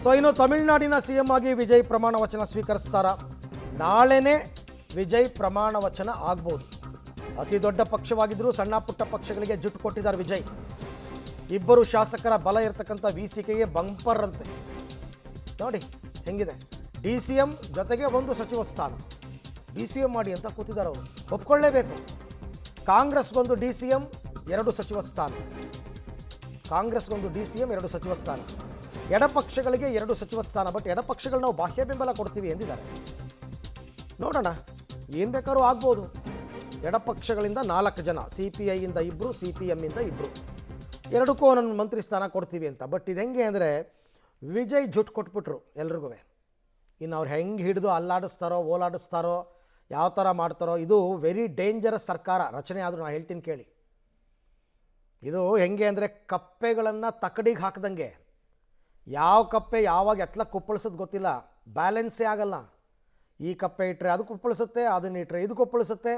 So ಇನ್ನು ತಮಿಳುನಾಡಿನ CM ಆಗಿ ವಿಜಯ್ ಪ್ರಮಾಣ ವಚನ ಸ್ವೀಕರಿಸ್ತಾರ. ನಾಳೆನೇ ವಿಜಯ್ ಪ್ರಮಾಣ ವಚನ ಆಗ್ಬೋದು. ಅತಿ ದೊಡ್ಡ ಪಕ್ಷವಾಗಿದ್ದರೂ ಸಣ್ಣ ಪುಟ್ಟ ಪಕ್ಷಗಳಿಗೆ ಜುಟ್ಟು ಕೊಟ್ಟಿದ್ದಾರೆ ವಿಜಯ್. ಇಬ್ಬರು ಶಾಸಕರ ಬಲ ಇರತಕ್ಕಂಥ ವಿಸಿಕೆಗೆ ಬಂಪರ್ ಅಂತೆ. ನೋಡಿ ಹೆಂಗಿದೆ, ಡಿ ಸಿ ಎಂ ಜೊತೆಗೆ ಒಂದು ಸಚಿವ ಸ್ಥಾನ. ಡಿ ಸಿ ಎಂ ಮಾಡಿ ಅಂತ ಕೂತಿದ್ದಾರೆ ಅವರು, ಒಪ್ಕೊಳ್ಳೇಬೇಕು. ಕಾಂಗ್ರೆಸ್ಗೊಂದು ಡಿ ಸಿ ಎಂ, 2 ಸಚಿವ ಸ್ಥಾನ. ಕಾಂಗ್ರೆಸ್ಗೊಂದು ಡಿ ಸಿ ಎಂ, 2 ಸಚಿವ ಸ್ಥಾನ. ಎಡಪಕ್ಷಗಳಿಗೆ 2 ಸಚಿವ ಸ್ಥಾನ. ಬಟ್ ಎಡಪಕ್ಷಗಳು ನಾವು ಬಾಹ್ಯ ಬೆಂಬಲ ಕೊಡ್ತೀವಿ ಎಂದಿದ್ದಾರೆ. ನೋಡೋಣ, ಏನು ಬೇಕಾದ್ರೂ ಆಗ್ಬೋದು. ಎಡಪಕ್ಷಗಳಿಂದ 4 ಜನ, ಸಿ ಪಿ ಐಯಿಂದ 2, ಸಿ ಪಿ ಎಮ್ಮಿಂದ 2, 2ಕ್ಕೂ ಒಂದೊಂದು ಮಂತ್ರಿ ಸ್ಥಾನ ಕೊಡ್ತೀವಿ ಅಂತ. ಬಟ್ ಇದು ಹೆಂಗೆ ಅಂದರೆ ವಿಜಯ್ ಜುಟ್ಟು ಕೊಟ್ಬಿಟ್ರು ಎಲ್ರಿಗೂ. ಇನ್ನು ಅವ್ರು ಹೆಂಗೆ ಹಿಡಿದು ಅಲ್ಲಾಡಿಸ್ತಾರೋ ಓಲಾಡಿಸ್ತಾರೋ ಯಾವ ಥರ ಮಾಡ್ತಾರೋ, ಇದು ವೆರಿ ಡೇಂಜರಸ್ ಸರ್ಕಾರ ರಚನೆ ಆದರೂ ನಾನು ಹೇಳ್ತೀನಿ ಕೇಳಿ. ಇದು ಹೆಂಗೆ ಅಂದರೆ ಕಪ್ಪೆಗಳನ್ನು ತಕಡಿಗೆ ಹಾಕ್ದಂಗೆ. ಯಾವ ಕಪ್ಪೆ ಯಾವಾಗ ಎತ್ಲ ಕುಪ್ಪಳಿಸೋದು ಗೊತ್ತಿಲ್ಲ, ಬ್ಯಾಲೆನ್ಸೇ ಆಗಲ್ಲ. ಈ ಕಪ್ಪೆ ಇಟ್ಟರೆ ಅದು ಕುಪ್ಪಳಿಸುತ್ತೆ, ಅದನ್ನು ಇಟ್ಟರೆ ಇದು ಕುಪ್ಪಳಿಸುತ್ತೆ.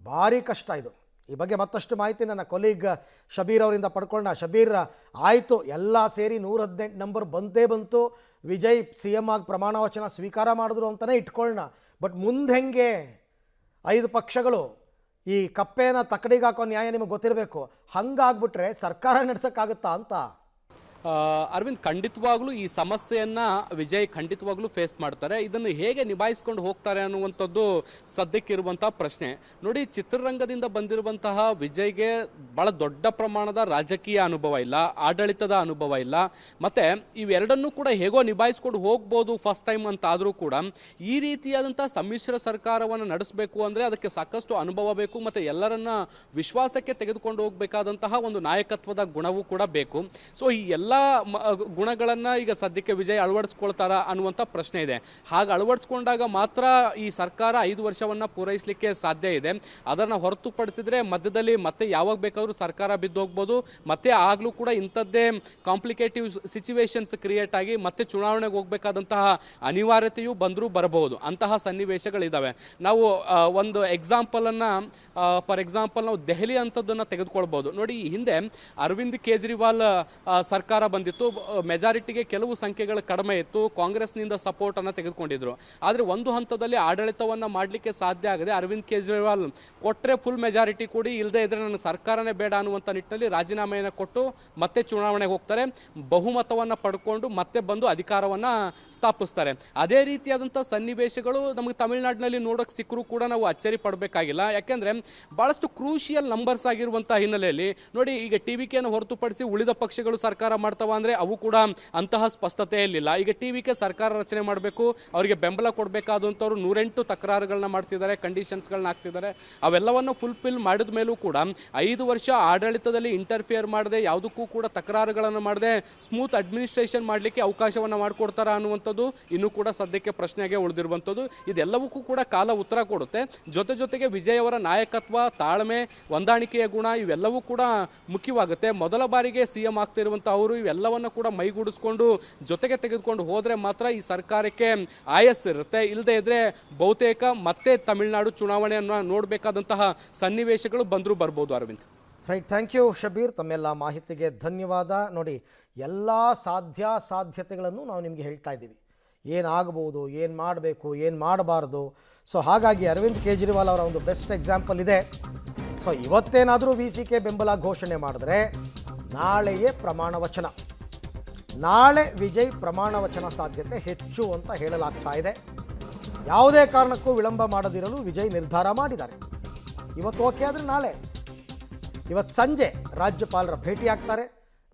ಭಾರಿ ಕಷ್ಟ ಇದು. ಈ ಬಗ್ಗೆ ಮತ್ತಷ್ಟು ಮಾಹಿತಿ ನನ್ನ ಕೊಲೀಗ್ ಶಬೀರ್ ಅವರಿಂದ ಪಡ್ಕೊಳ್ಳೋಣ. ಶಬೀರ್, ಆಯಿತು, ಎಲ್ಲ ಸೇರಿ 118 ನಂಬರ್ ಬಂತು. ವಿಜಯ್ ಸಿ ಎಮ್ ಆಗಿ ಪ್ರಮಾಣ ವಚನ ಸ್ವೀಕಾರ ಮಾಡಿದ್ರು ಅಂತಲೇ ಇಟ್ಕೊಳ್ಳೋಣ. ಬಟ್ ಮುಂದೆ ಹೆಂಗೆ 5 ಪಕ್ಷಗಳು ಈ ಕಪ್ಪೆನ ತಕಡಿಗೆ ಹಾಕೋ ನ್ಯಾಯ ನಿಮಗೆ ಗೊತ್ತಿರಬೇಕು. ಹಂಗಾಗ್ಬಿಟ್ರೆ ಸರ್ಕಾರ ನಡೆಸೋಕ್ಕಾಗುತ್ತಾ ಅಂತ. ಅರವಿಂದ್, ಖಂಡಿತವಾಗ್ಲೂ ಈ ಸಮಸ್ಯೆಯನ್ನ ವಿಜಯ್ ಖಂಡಿತವಾಗ್ಲೂ ಫೇಸ್ ಮಾಡ್ತಾರೆ. ಇದನ್ನು ಹೇಗೆ ನಿಭಾಯಿಸ್ಕೊಂಡು ಹೋಗ್ತಾರೆ ಅನ್ನುವಂಥದ್ದು ಸದ್ಯಕ್ಕಿರುವಂತಹ ಪ್ರಶ್ನೆ. ನೋಡಿ, ಚಿತ್ರರಂಗದಿಂದ ಬಂದಿರುವಂತಹ ವಿಜಯ್ಗೆ ಬಹಳ ದೊಡ್ಡ ಪ್ರಮಾಣದ ರಾಜಕೀಯ ಅನುಭವ ಇಲ್ಲ, ಆಡಳಿತದ ಅನುಭವ ಇಲ್ಲ. ಮತ್ತೆ ಇವೆರಡನ್ನೂ ಕೂಡ ಹೇಗೋ ನಿಭಾಯಿಸ್ಕೊಂಡು ಹೋಗ್ಬೋದು ಫಸ್ಟ್ ಟೈಮ್ ಅಂತ ಆದರೂ ಕೂಡ ಈ ರೀತಿಯಾದಂತಹ ಸಮ್ಮಿಶ್ರ ಸರ್ಕಾರವನ್ನು ನಡೆಸಬೇಕು ಅಂದರೆ ಅದಕ್ಕೆ ಸಾಕಷ್ಟು ಅನುಭವ ಬೇಕು, ಮತ್ತೆ ಎಲ್ಲರನ್ನ ವಿಶ್ವಾಸಕ್ಕೆ ತೆಗೆದುಕೊಂಡು ಹೋಗಬೇಕಾದಂತಹ ಒಂದು ನಾಯಕತ್ವದ ಗುಣವೂ ಕೂಡ ಬೇಕು. ಸೊ ಈ ಎಲ್ಲ ಗುಣಗಳನ್ನ ಈಗ ಸದ್ಯಕ್ಕೆ ವಿಜಯ್ ಅಳವಡಿಸ್ಕೊಳ್ತಾರ ಅನ್ನುವಂಥ ಪ್ರಶ್ನೆ ಇದೆ. ಹಾಗೆ ಅಳವಡಿಸ್ಕೊಂಡಾಗ ಮಾತ್ರ ಈ ಸರ್ಕಾರ 5 ವರ್ಷವನ್ನ ಪೂರೈಸಲಿಕ್ಕೆ ಸಾಧ್ಯ ಇದೆ. ಅದನ್ನು ಹೊರತುಪಡಿಸಿದ್ರೆ ಮಧ್ಯದಲ್ಲಿ ಮತ್ತೆ ಯಾವಾಗ ಬೇಕಾದ್ರೂ ಸರ್ಕಾರ ಬಿದ್ದೋಗ್ಬೋದು. ಮತ್ತೆ ಆಗ್ಲೂ ಕೂಡ ಇಂಥದ್ದೇ ಕಾಂಪ್ಲಿಕೇಟಿವ್ ಸಿಚುವೇಶನ್ಸ್ ಕ್ರಿಯೇಟ್ ಆಗಿ ಮತ್ತೆ ಚುನಾವಣೆಗೆ ಹೋಗ್ಬೇಕಾದಂತಹ ಅನಿವಾರ್ಯತೆಯೂ ಬಂದರೂ ಬರಬಹುದು. ಅಂತಹ ಸನ್ನಿವೇಶಗಳಿದ್ದಾವೆ. ನಾವು ಒಂದು ಫಾರ್ ಎಕ್ಸಾಂಪಲ್ ನಾವು ದೆಹಲಿ ಅಂಥದ್ದನ್ನು ತೆಗೆದುಕೊಳ್ಬೋದು. ನೋಡಿ, ಈ ಹಿಂದೆ ಅರವಿಂದ್ ಕೇಜ್ರಿವಾಲ್ ಸರ್ಕಾರ ಬಂದಿತ್ತು, ಮೆಜಾರಿಟಿಗೆ ಕೆಲವು ಸಂಖ್ಯೆಗಳು ಕಡಿಮೆ ಇತ್ತು, ಕಾಂಗ್ರೆಸ್ನಿಂದ ಸಪೋರ್ಟ್ ಅನ್ನು ತೆಗೆದುಕೊಂಡಿದ್ರು. ಆದರೆ ಒಂದು ಹಂತದಲ್ಲಿ ಆಡಳಿತವನ್ನ ಮಾಡಲಿಕ್ಕೆ ಸಾಧ್ಯ ಆಗದೆ ಅರವಿಂದ್ ಕೇಜ್ರಿವಾಲ್ ಕೊಟ್ಟರೆ ಫುಲ್ ಮೆಜಾರಿಟಿ ಕೊಡಿ, ಇಲ್ಲದೆ ಇದ್ರೆ ನನ್ನ ಸರ್ಕಾರನೇ ಬೇಡ ಅನ್ನುವಂಥ ನಿಟ್ಟಿನಲ್ಲಿ ರಾಜೀನಾಮೆಯನ್ನು ಕೊಟ್ಟು ಮತ್ತೆ ಚುನಾವಣೆಗೆ ಹೋಗ್ತಾರೆ. ಬಹುಮತವನ್ನು ಪಡ್ಕೊಂಡು ಮತ್ತೆ ಬಂದು ಅಧಿಕಾರವನ್ನ ಸ್ಥಾಪಿಸ್ತಾರೆ. ಅದೇ ರೀತಿಯಾದಂಥ ಸನ್ನಿವೇಶಗಳು ನಮಗೆ ತಮಿಳುನಾಡಿನಲ್ಲಿ ನೋಡೋಕೆ ಸಿಕ್ಕರೂ ಕೂಡ ನಾವು ಅಚ್ಚರಿ ಪಡಬೇಕಾಗಿಲ್ಲ. ಯಾಕೆಂದ್ರೆ ಬಹಳಷ್ಟು ಕ್ರೂಷಿಯಲ್ ನಂಬರ್ಸ್ ಆಗಿರುವಂತಹ ಹಿನ್ನೆಲೆಯಲ್ಲಿ ನೋಡಿ, ಈಗ ಟಿವಿಕೆಯನ್ನು ಹೊರತುಪಡಿಸಿ ಉಳಿದ ಪಕ್ಷಗಳು ಸರ್ಕಾರ ಮಾಡ್ತಾವ ಅಂದ್ರೆ ಅವು ಕೂಡ ಅಂತಹ ಸ್ಪಷ್ಟತೆ ಇರಲಿಲ್ಲ. ಈಗ ಟಿವಿಕೆ ಸರ್ಕಾರ ರಚನೆ ಮಾಡಬೇಕು, ಅವರಿಗೆ ಬೆಂಬಲ ಕೊಡಬೇಕಾದಂಥವ್ರು 108 ತಕರಾರುಗಳನ್ನ ಮಾಡ್ತಿದ್ದಾರೆ, ಕಂಡೀಷನ್ಸ್ಗಳನ್ನ ಹಾಕ್ತಿದ್ದಾರೆ. ಅವೆಲ್ಲವನ್ನು ಫುಲ್ಫಿಲ್ ಮಾಡಿದ ಮೇಲೂ ಕೂಡ 5 ವರ್ಷ ಆಡಳಿತದಲ್ಲಿ ಇಂಟರ್ಫಿಯರ್ ಮಾಡದೆ, ಯಾವುದಕ್ಕೂ ಕೂಡ ತಕರಾರುಗಳನ್ನು ಮಾಡದೆ ಸ್ಮೂತ್ ಅಡ್ಮಿನಿಸ್ಟ್ರೇಷನ್ ಮಾಡಲಿಕ್ಕೆ ಅವಕಾಶವನ್ನು ಮಾಡಿಕೊಡ್ತಾರ ಅನ್ನುವಂಥದ್ದು ಇನ್ನೂ ಕೂಡ ಸದ್ಯಕ್ಕೆ ಪ್ರಶ್ನೆಗೆ ಉಳಿದಿರುವಂಥದ್ದು. ಇದೆಲ್ಲವಕ್ಕೂ ಕೂಡ ಕಾಲ ಉತ್ತರ ಕೊಡುತ್ತೆ. ಜೊತೆಗೆ ವಿಜಯ್ ಅವರ ನಾಯಕತ್ವ, ತಾಳ್ಮೆ, ಹೊಂದಾಣಿಕೆಯ ಗುಣ ಇವೆಲ್ಲವೂ ಕೂಡ ಮುಖ್ಯವಾಗುತ್ತೆ. ಮೊದಲ ಬಾರಿಗೆ ಸಿಎಂ ಆಗ್ತಿರುವಂಥ ಅವರು ಇವೆಲ್ಲವನ್ನು ಕೂಡ ಮೈಗೂಡಿಸ್ಕೊಂಡು ಜೊತೆಗೆ ತೆಗೆದುಕೊಂಡು ಹೋದ್ರೆ ಮಾತ್ರ ಈ ಸರ್ಕಾರಕ್ಕೆ ಆಯಸ್ಸಿರುತ್ತೆ. ಇಲ್ಲದೆ ಇದ್ರೆ ಬಹುತೇಕ ಮತ್ತೆ ತಮಿಳುನಾಡು ಚುನಾವಣೆಯನ್ನು ನೋಡಬೇಕಾದಂತಹ ಸನ್ನಿವೇಶಗಳು ಬಂದರೂ ಬರ್ಬೋದು. Arvind, right, thank you Shabbir, ತಮ್ಮೆಲ್ಲ ಮಾಹಿತಿಗೆ ಧನ್ಯವಾದ. ನೋಡಿ, ಎಲ್ಲ ಸಾಧ್ಯತೆಗಳನ್ನು ನಾವು ನಿಮಗೆ ಹೇಳ್ತಾ ಇದ್ದೀವಿ. ಏನಾಗಬಹುದು, ಏನು ಮಾಡಬೇಕು, ಏನು ಮಾಡಬಾರ್ದು. ಸೊ ಹಾಗಾಗಿ ಅರವಿಂದ್ ಕೇಜ್ರಿವಾಲ್ ಅವರ ಒಂದು ಬೆಸ್ಟ್ ಎಕ್ಸಾಂಪಲ್ ಇದೆ. ಸೊ ಇವತ್ತೇನಾದರೂ ವಿಸಿಕೆ ಬೆಂಬಲ ಘೋಷಣೆ ಮಾಡಿದ್ರೆ ನಾಳೆಯೇ ಪ್ರಮಾಣ ವಚನ. ನಾಳೆ ವಿಜಯ್ ಪ್ರಮಾಣ ವಚನ ಸಾಧ್ಯತೆ ಹೆಚ್ಚು ಅಂತ ಹೇಳಲಾಗ್ತಾ ಇದೆ. ಯಾವುದೇ ಕಾರಣಕ್ಕೂ ವಿಳಂಬ ಮಾಡದಿರಲು ವಿಜಯ್ ನಿರ್ಧಾರ ಮಾಡಿದ್ದಾರೆ. ಇವತ್ತು ಓಕೆ ಆದರೆ ನಾಳೆ, ಇವತ್ತು ಸಂಜೆ ರಾಜ್ಯಪಾಲರ ಭೇಟಿ ಆಗ್ತಾರೆ.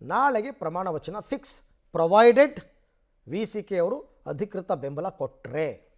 ನಾಳೆಗೆ ಪ್ರಮಾಣ ವಚನ ಫಿಕ್ಸ್, ಪ್ರೊವೈಡೆಡ್ ವಿಸಿಕೆ ಅವರು ಅಧಿಕೃತ ಬೆಂಬಲ ಕೊಟ್ಟರೆ.